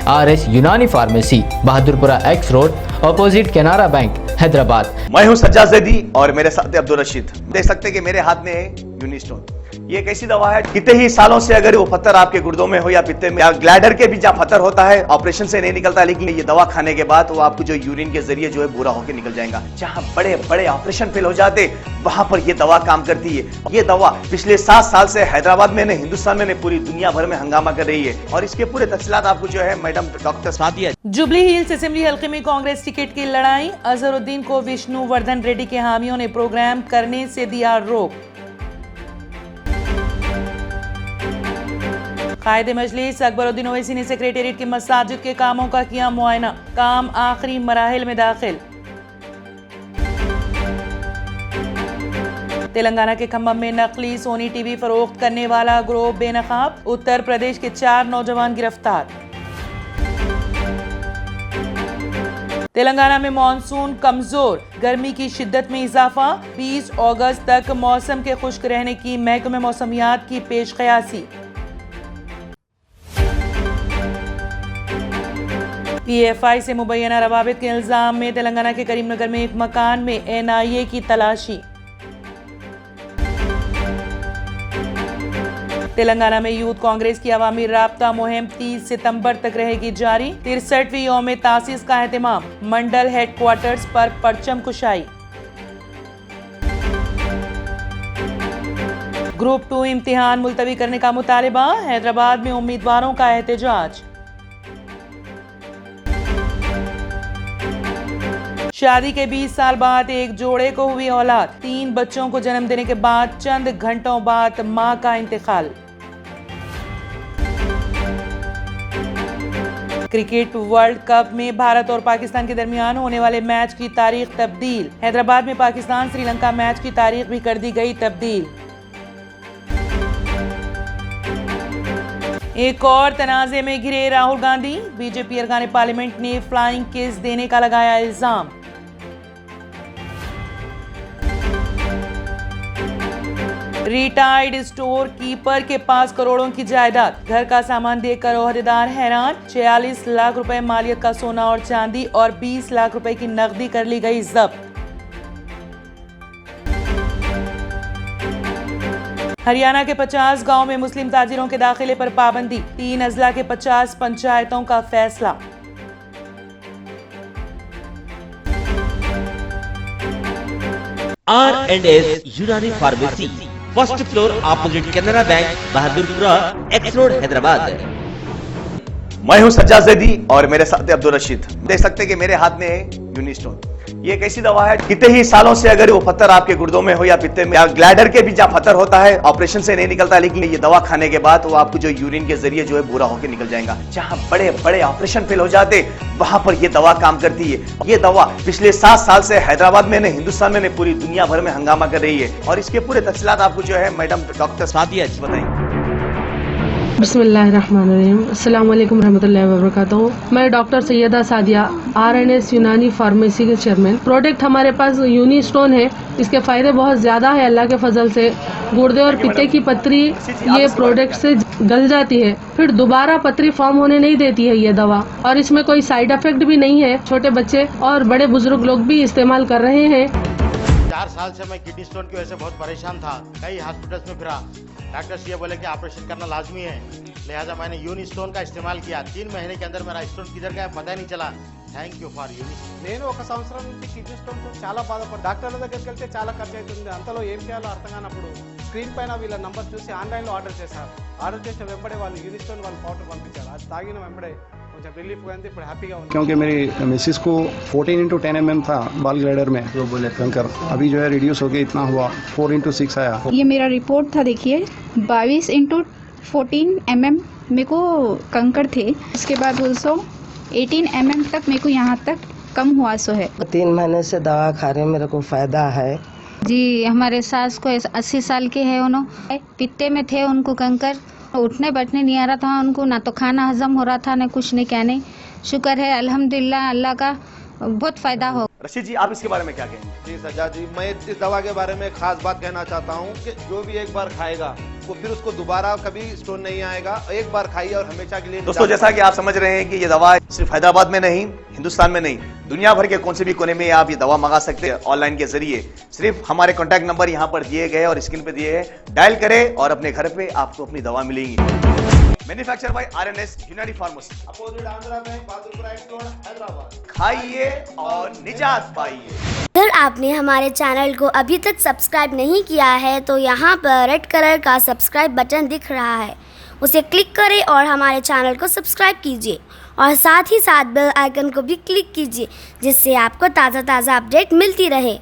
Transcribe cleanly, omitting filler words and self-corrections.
RS यूनानी pharmacy, Bahadurpura X road, opposite Canara bank, Hyderabad. मैं हूं सज्जाद ज़ैदी और मेरे साथ है अब्दुल रशीद। देख सकते हैं कि मेरे हाथ में है यूनिस्टोन। ये एक ऐसी दवा है, कितने ही सालों से अगर वो पत्थर आपके गुर्दों में हो या पित्ते में या ग्लैडर के भी जहाँ पत्थर होता है, ऑपरेशन से नहीं निकलता, लेकिन ये दवा खाने के बाद वो आपको जो यूरिन के जरिए जो है बुरा होकर निकल जाएगा। जहाँ बड़े बड़े ऑपरेशन फेल हो जाते वहां पर ये दवा काम करती है। ये दवा पिछले 7 साल से हैदराबाद में नहीं, हिंदुस्तान में नहीं, पूरी दुनिया भर में हंगामा कर रही है। और इसके पूरे तफसीलात आपको जो है madam doctor Sadia. Jubilee hills assembly हल्के में कांग्रेस टिकट की लड़ाई। अजहरुद्दीन को विष्णुवर्धन रेड्डी के हामियों ने प्रोग्राम करने से दिया रोक। कायदे मजलिस अकबरुद्दीन ओवैसी ने सेक्रेटेरिएट के मसाजिद के कामों का किया मुआयना, काम आखिरी मराहिल में दाखिल। तेलंगाना के खम्भम में नकली सोनी टीवी फरोख्त करने वाला गिरोह बेनकाब। उत्तर प्रदेश के 4 नौजवान गिरफ्तार। तेलंगाना में मॉनसून कमजोर, गर्मी की शिद्दत में इजाफा। 20 अगस्त तक मौसम के खुश्क रहने की महकमे मौसमियात की पेशकयासी। PFI से मुबैना रवाबित के इल्जाम में तेलंगाना के करीमनगर में एक मकान में NIA की तलाशी। तेलंगाना में यूथ कांग्रेस की अवामी राब्ता मुहिम 30 सितंबर तक रहेगी जारी। 63वीं यौम तासीस का एहतमाम, मंडल हेडक्वार्टर्स पर परचम कुशाई। ग्रुप 2 इम्तिहान मुलतवी करने का मुतालिबा। हैदराबाद में उम्मीदवारों का एहतजाज। शादी के 20 साल बाद एक जोड़े को हुई औलाद। 3 बच्चों को जन्म देने के बाद चंद घंटों बाद मां का इंतकाल। क्रिकेट वर्ल्ड कप में भारत और पाकिस्तान के दरमियान होने वाले मैच की तारीख तब्दील। हैदराबाद में पाकिस्तान श्रीलंका मैच की तारीख भी कर दी गई तब्दील। एक और तनाजे में घिरे राहुल गांधी। बीजेपी अरकान पार्लियामेंट ने फ्लाइंग किस देने का लगाया इल्जाम। रिटायर्ड स्टोर कीपर के पास करोड़ों की जायदाद, घर का सामान देकर ओहदेदार हैरान। 46 लाख रुपए मालियत का सोना और चांदी और 20 लाख रुपए की नकदी कर ली गई जब्त। हरियाणा के 50 गांव में मुस्लिम ताजिरों के दाखिले पर पाबंदी। 3 अजला के 50 पंचायतों का फैसला। R&S यूनानी pharmacy, first floor opposite Canara bank, Bahadurpura X road, Hyderabad. मैं हूं सज्जाद ज़ैदी और मेरे साथ है अब्दुल रशीद। देख सकते हैं कि मेरे हाथ में है यूनिस्टोन। ये एक ऐसी दवा है, कितने ही सालों से अगर वो पत्थर आपके गुर्दों में हो या पित्ते में या ग्लैडर के भी जहाँ पत्थर होता है, ऑपरेशन से नहीं निकलता, लेकिन ये दवा खाने के बाद वो आपको जो यूरिन के जरिए जो है बुरा होकर निकल जाएगा। जहाँ बड़े बड़े ऑपरेशन फेल हो जाते वहां पर ये दवा काम करती है। ये दवा पिछले 7 साल से हैदराबाद में नहीं, हिंदुस्तान में नहीं, पूरी दुनिया भर में हंगामा कर रही है। और इसके पूरे तफसीलात आपको जो है मैडम डॉक्टर सादिया बताएंगे। बिस्मिल्लाहिर्रहमानिर्रहीम, अस्सलाम वालेकुम रहमतुल्लाहि व बरकातहू। मैं डॉक्टर सैयदा सादिया, RNS यूनानी फार्मेसी के चेयरमैन। प्रोडक्ट हमारे पास यूनिस्टोन है। इसके फायदे बहुत ज्यादा है अल्लाह के फजल से। गुर्दे और पित्ते की पथरी ये प्रोडक्ट से गल जाती है, फिर दोबारा पथरी फॉर्म होने नहीं देती है ये दवा। और इसमें कोई साइड इफेक्ट भी नहीं है। छोटे बच्चे और बड़े बुजुर्ग लोग भी इस्तेमाल कर रहे हैं। 4 साल से मैं किडनी स्टोन की वजह से बहुत परेशान था। कई हॉस्पिटल्स में फिरा, डॉक्टर्स ये बोले कि ऑपरेशन करना लाजमी है, लिहाजा मैंने यूनिस्टोन का इस्तेमाल किया। 3 महीने के अंदर मेरा स्टोन किधर गया पता ही नहीं चला। థ్యాంక్ యూ ఫర్ యూనిస్టోన్. నేను 1 సంవత్సరం నుంచి కిడ్నీ స్టోన్తో చాలా బాధపడ్డా. డాక్టర్ల దగ్గరికి వెళ్తే చాలా ఖర్చు అవుతుంది. అంతలో ఏం చేయాలో అర్థం కానప్పుడు స్క్రీన్ పైన వీళ్ళ నంబర్ చూసి ఆన్లైన్లో ఆర్డర్ చేశారు. ఆర్డర్ చేసిన వెంబడే వాళ్ళు యూనిస్టోన్ వాళ్ళు పౌడర్ పంపించారు. అది తాగిన వెంబడే కొంచెం రిలీఫ్ అయింది. ఇప్పుడు హ్యాపీగా ఉంది. क्योंकि मेरी मिसिस को 14x10 mm था बाल ग्लैडर में, तो बोले कंकर अभी जो है रिड्यूस हो गया, इतना हुआ 4x6 आया। ये मेरा रिपोर्ट था, देखिए 22x14 mm मेरे को कंकर थे। उसके बाद 18 mm तक मेरे को यहाँ तक कम हुआ सो है। 3 महीने से दवा खा रहे, मेरे को फायदा है जी। हमारे सास को 80 साल के है, उन्होंने पित्ते में थे, उनको कंकर, उठने बैठने नहीं आ रहा था उनको, ना तो खाना हजम हो रहा था, ना कुछ नहीं कहने। शुक्र है अल्हम्दुलिल्लाह, अल्लाह का बहुत फायदा हो। रशीद जी, आप इसके बारे में क्या कहेंगे? जी सज्जाद जी, मैं इस दवा के बारे में खास बात कहना चाहता हूँ कि जो भी एक बार खाएगा वो फिर उसको दोबारा कभी स्टोन नहीं आएगा। एक बार खाइए और हमेशा के लिए। दोस्तों, जैसा कि आप समझ रहे हैं कि ये दवा सिर्फ हैदराबाद में नहीं, हिंदुस्तान में नहीं, दुनिया भर के कौन से भी कोने में आप ये दवा मंगा सकते हैं ऑनलाइन के जरिए। सिर्फ हमारे कॉन्टैक्ट नंबर यहाँ पर दिए गए और स्क्रीन पे दिए हैं, डायल करें और अपने घर पे आपको अपनी दवा मिलेगी। मैन्युफैक्चर बाय आरएनएस यूनानी pharmacy, opposite Andhra bank, Bahadurpura x road, Hyderabad. खाइए और निजात पाइए। अगर आपने हमारे चैनल को अभी तक सब्सक्राइब नहीं किया है तो यहाँ पर रेड कलर का सब्सक्राइब बटन दिख रहा है, उसे क्लिक करें और हमारे चैनल को सब्सक्राइब कीजिए और साथ ही साथ बेल आइकन को भी क्लिक कीजिए, जिससे आपको ताज़ा अपडेट मिलती रहे।